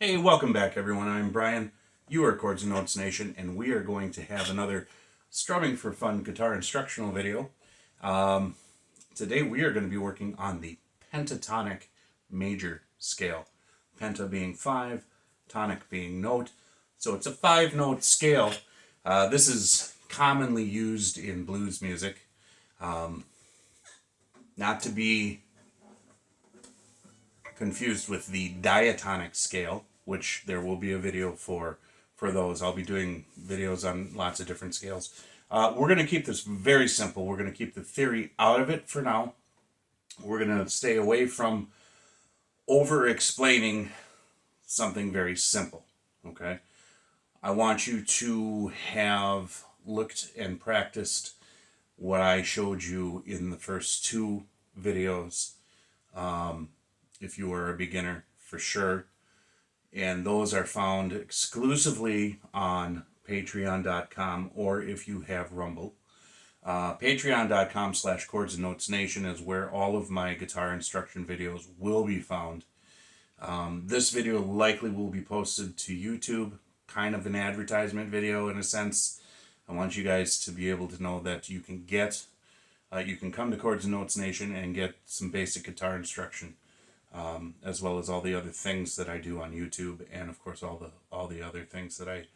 Hey, welcome back everyone. I'm Brian. You are Chords and Notes Nation, and we are going to have another Strumming for Fun guitar instructional video. Today we are going to be working on the Pentatonic Major Scale. Penta being 5, tonic being note. So it's a 5-note scale. This is commonly used in blues music. Not to be confused with the diatonic scale, which there will be a video for those. I'll be doing videos on lots of different scales. We're going to keep this very simple. We're going to keep the theory out of it for now. We're going to stay away from over-explaining something very simple, okay? I want you to have looked and practiced what I showed you in the first 2 videos. If you are a beginner, for sure. And those are found exclusively on patreon.com, or if you have Rumble. Patreon.com/Chords and Notes Nation is where all of my guitar instruction videos will be found. This video likely will be posted to YouTube, kind of an advertisement video in a sense. I want you guys to be able to know that you can come to Chords and Notes Nation and get some basic guitar instruction. As well as all the other things that I do on YouTube, and of course all the other things that I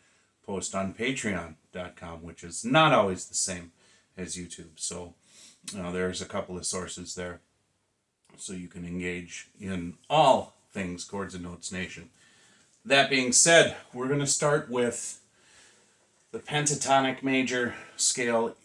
post on patreon.com, which is not always the same as YouTube. So there's a couple of sources there, so you can engage in all things Chords and Notes Nation. That being said, we're going to start with the Pentatonic Major Scale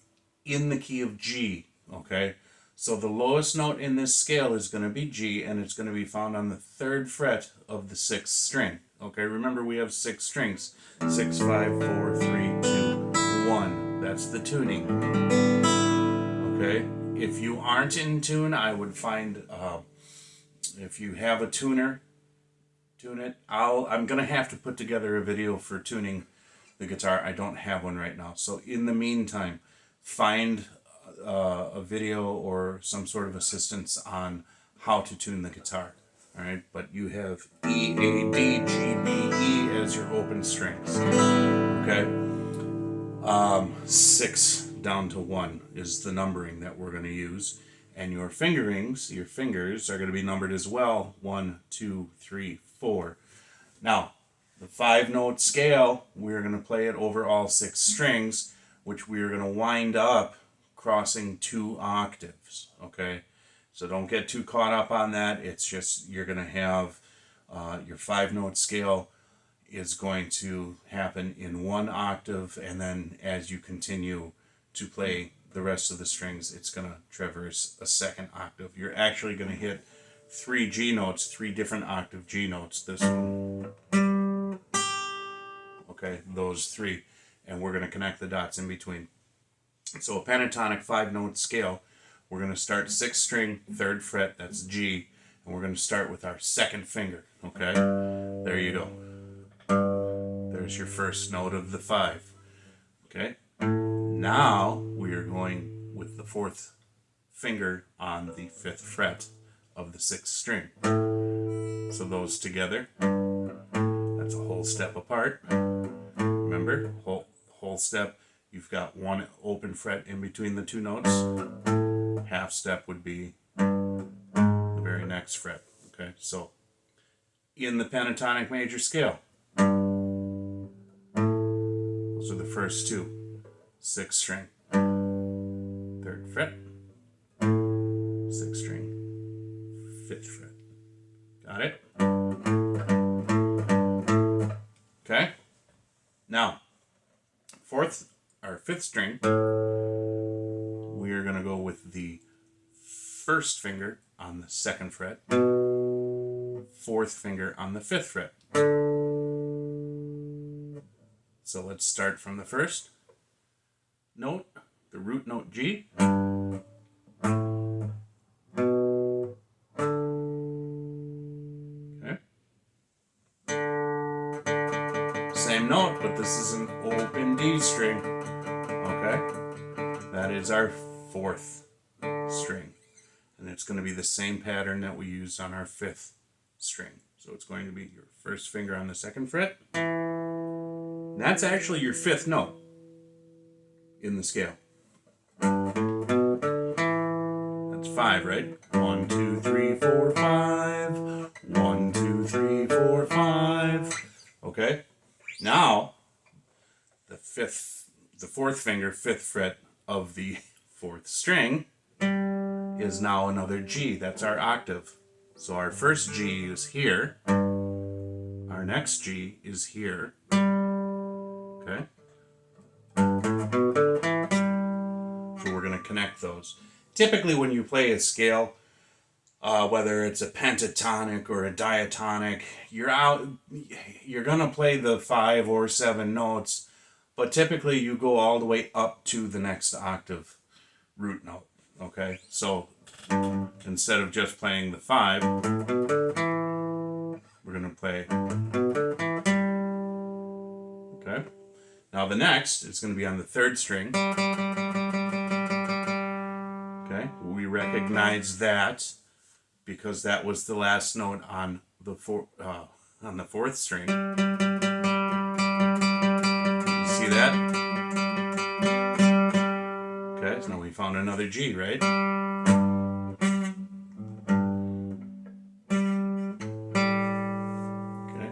in the key of G, okay? So the lowest note in this scale is going to be G, and it's going to be found on the 3rd fret of the 6th string. Okay, remember we have 6 strings. 6, 5, 4, 3, 2, 1. That's the tuning. Okay, if you aren't in tune, I would find, if you have a tuner, tune it. I'm going to have to put together a video for tuning the guitar. I don't have one right now. So in the meantime, find a video or some sort of assistance on how to tune the guitar. All right, but you have E, A, D, G, B, E as your open strings. Okay, 6 down to 1 is the numbering that we're going to use, and your fingers are going to be numbered as well. 1, 2, 3, 4. Now, the 5-note scale, we're going to play it over all 6 strings, which we are going to wind up crossing 2 octaves, okay? So don't get too caught up on that. It's just you're going to have your 5-note scale is going to happen in 1 octave, and then as you continue to play the rest of the strings, it's going to traverse a 2nd octave. You're actually going to hit 3 G notes, 3 different octave G notes. This one, okay, those 3, and we're going to connect the dots in between. So a pentatonic 5-note scale, we're going to start 6th string, 3rd fret, that's G, and we're going to start with our 2nd finger, okay? There you go. There's your first note of the 5, okay? Now we are going with the 4th finger on the 5th fret of the 6th string. So those together, that's a whole step apart. Remember, whole step. You've got 1 open fret in between the 2 notes. Half step would be the very next fret. Okay, so in the pentatonic major scale, those are the first 2. 6th string, 3rd fret, 6th string, 5th fret. Got it? Okay. Now, 5th string, we are going to go with the 1st finger on the 2nd fret, 4th finger on the 5th fret. So let's start from the 1st note, the root note G. Okay. Same note, but this is an open D string. Okay, that is our 4th string, and it's going to be the same pattern that we used on our 5th string. So it's going to be your first finger on the second fret. And that's actually your fifth note in the scale. That's 5, right? 1, 2, 3, 4, 5. 1, 2, 3, 4, 5. Okay? Now, the fourth finger, fifth fret of the fourth string is now another G. That's our octave. So our first G is here. Our next G is here. Okay? So we're going to connect those. Typically when you play a scale, whether it's a pentatonic or a diatonic, you're going to play the 5 or 7 notes, but typically you go all the way up to the next octave root note. Okay? So instead of just playing the 5, we're going to play. Okay? Now the next is going to be on the third string. Okay? We recognize that because that was the last note on the fourth string. You see that? Okay, so now we found another G, right? Okay,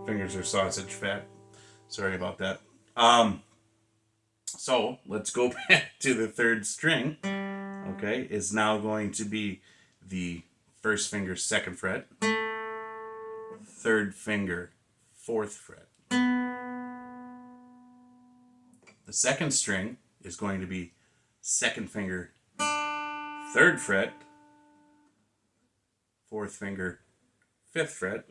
fingers are sausage fat. Sorry about that. So let's go back to the third string. Okay, is now going to be the first finger, second fret, third finger, fourth fret. The second string is going to be second finger, third fret, fourth finger, fifth fret.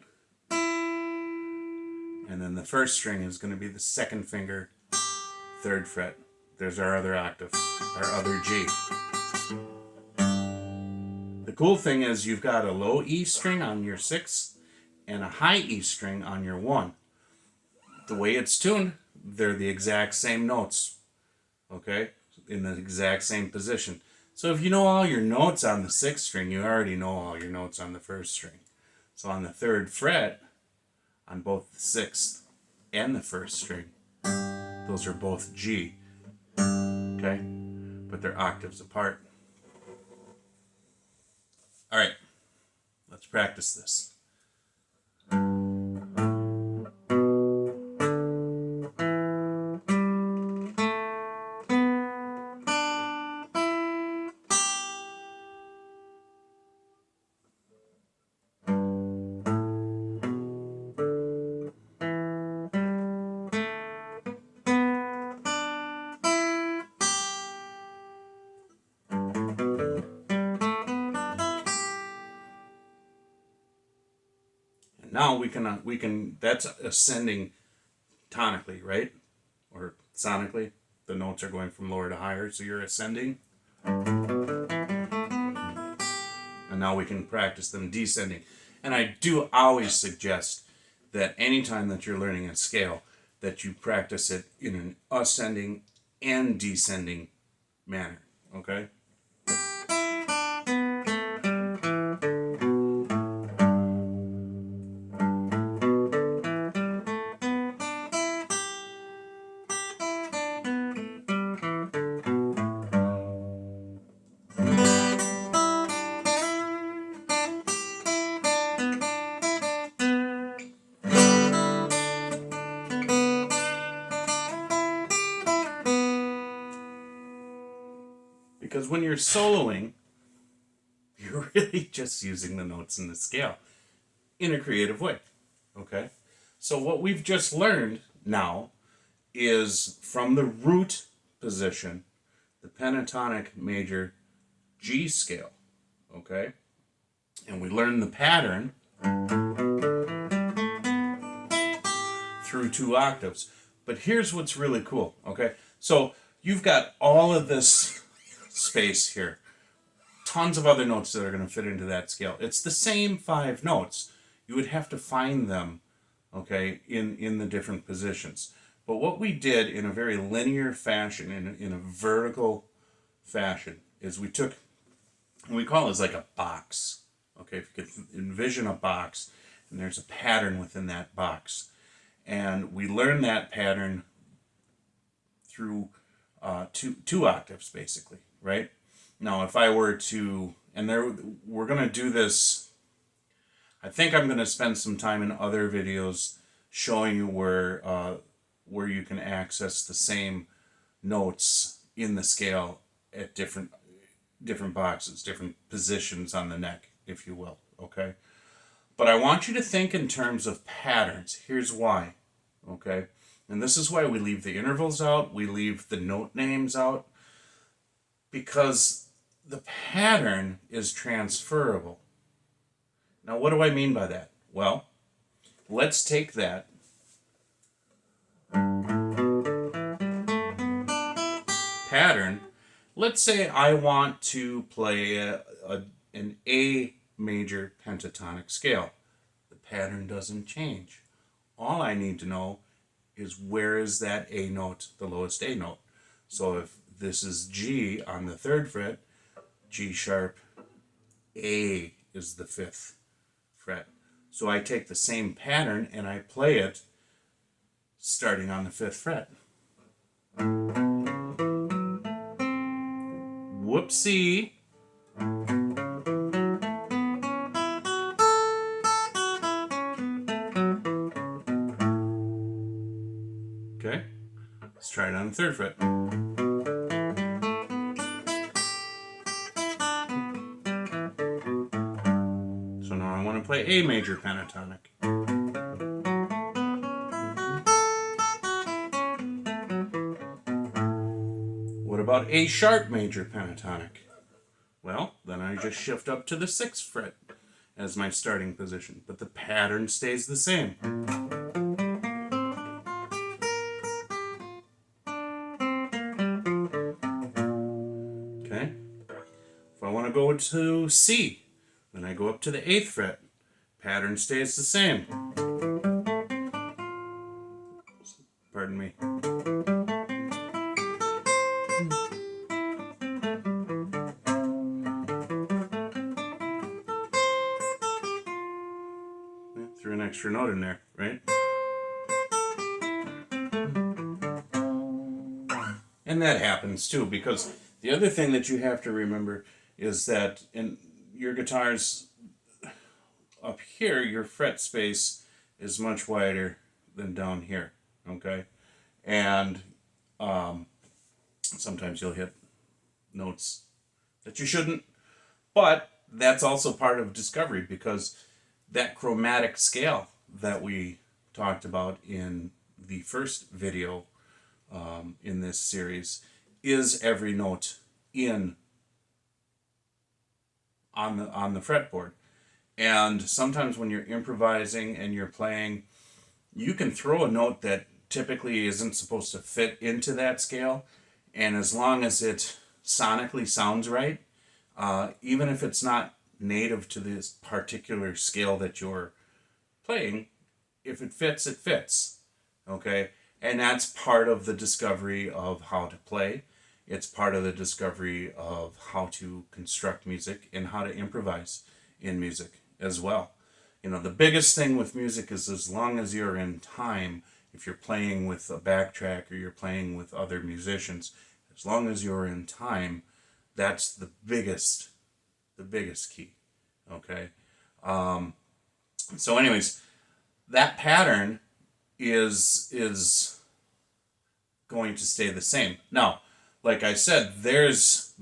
And then the first string is going to be the second finger, third fret. There's our other octave, our other G. The cool thing is you've got a low E string on your 6th and a high E string on your 1. The way it's tuned, they're the exact same notes, okay, in the exact same position. So if you know all your notes on the 6th string, you already know all your notes on the 1st string. So on the 3rd fret, on both the 6th and the 1st string, those are both G, okay, but they're octaves apart. All right, let's practice this. Now we can that's ascending tonically, right? Or sonically. The notes are going from lower to higher, so you're ascending. And now we can practice them descending. And I do always suggest that anytime that you're learning a scale, that you practice it in an ascending and descending manner, okay? Because when you're soloing, you're really just using the notes in the scale in a creative way, okay? So what we've just learned now is from the root position, the pentatonic major G scale, okay? And we learned the pattern through 2 octaves. But here's what's really cool, okay? So you've got all of this space here. Tons of other notes that are going to fit into that scale. It's the same 5 notes. You would have to find them, okay, in the different positions. But what we did in a very linear fashion, in a vertical fashion, is we took, we call it like a box. Okay, if you could envision a box, and there's a pattern within that box. And we learn that pattern through two octaves, basically, right? Now, if I were to, and we're going to do this, I think I'm going to spend some time in other videos showing you where you can access the same notes in the scale at different boxes, different positions on the neck, if you will, okay? But I want you to think in terms of patterns. Here's why, okay? And this is why we leave the intervals out, we leave the note names out, because the pattern is transferable. Now, what do I mean by that? Well, let's take that pattern. Let's say I want to play an A major pentatonic scale. The pattern doesn't change. All I need to know is where is that A note, the lowest A note. So if this is G on the 3rd fret, G sharp, A is the 5th fret. So I take the same pattern and I play it starting on the 5th fret. Whoopsie. Okay, let's try it on the 3rd fret. So now I want to play A major pentatonic. What about A sharp major pentatonic? Well, then I just shift up to the 6th fret as my starting position, but the pattern stays the same. Okay? If I want to go to C, then I go up to the 8th fret. Pattern stays the same. Pardon me. Threw an extra note in there, right? And that happens too, because the other thing that you have to remember is that in your guitars up here, your fret space is much wider than down here, okay? And sometimes you'll hit notes that you shouldn't, but that's also part of discovery, because that chromatic scale that we talked about in the first video in this series is every note on the fretboard. And sometimes when you're improvising and you're playing, you can throw a note that typically isn't supposed to fit into that scale, and as long as it sonically sounds right, even if it's not native to this particular scale that you're playing, if it fits, it fits, okay? And that's part of the discovery of how to play. It's part of the discovery of how to construct music and how to improvise in music as well. You know, the biggest thing with music is, as long as you're in time, if you're playing with a backtrack or you're playing with other musicians, as long as you're in time, that's the biggest key, okay? So anyways, that pattern is going to stay the same. Now, like I said, there's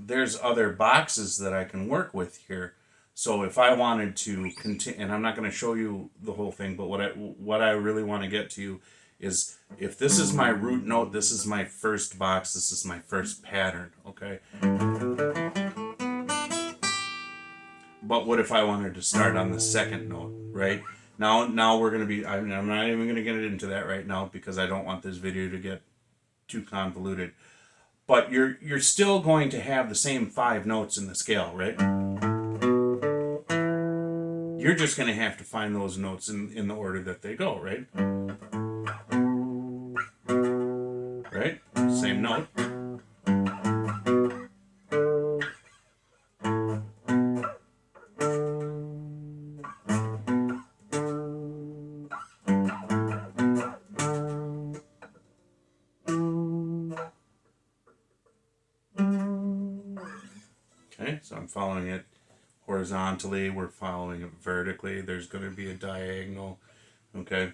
other boxes that I can work with here. So if I wanted to continue, and I'm not going to show you the whole thing, but what I really want to get to you is, if this is my root note, this is my first box, this is my first pattern, okay? But what if I wanted to start on the 2nd note, right? Now we're going to be, I'm not even going to get into that right now, because I don't want this video to get too convoluted. But you're still going to have the same 5 notes in the scale, right? You're just going to have to find those notes in the order that they go, right? Right? Same note. Okay, so I'm following it horizontally, we're following it vertically, there's going to be a diagonal, okay?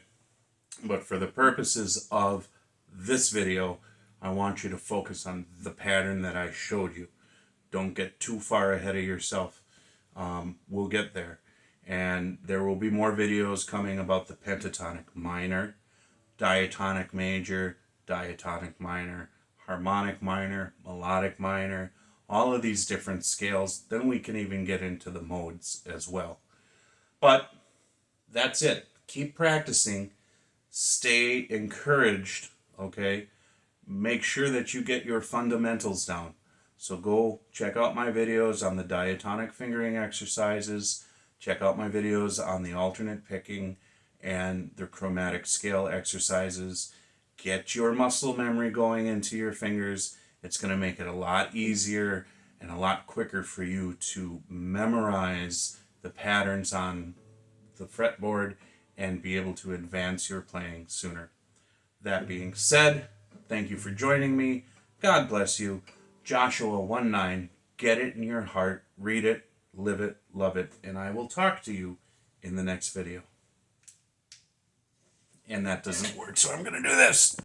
But for the purposes of this video, I want you to focus on the pattern that I showed you. Don't get too far ahead of yourself. We'll get there. And there will be more videos coming about the pentatonic minor, diatonic major, diatonic minor, harmonic minor, melodic minor, all of these different scales. Then we can even get into the modes as well. But that's it. Keep practicing. Stay encouraged, okay? Make sure that you get your fundamentals down. So go check out my videos on the diatonic fingering exercises. Check out my videos on the alternate picking and the chromatic scale exercises. Get your muscle memory going into your fingers. It's going to make it a lot easier and a lot quicker for you to memorize the patterns on the fretboard and be able to advance your playing sooner. That being said, thank you for joining me. God bless you. Joshua 1:9. Get it in your heart. Read it, live it, love it. And I will talk to you in the next video. And that doesn't work, so I'm going to do this.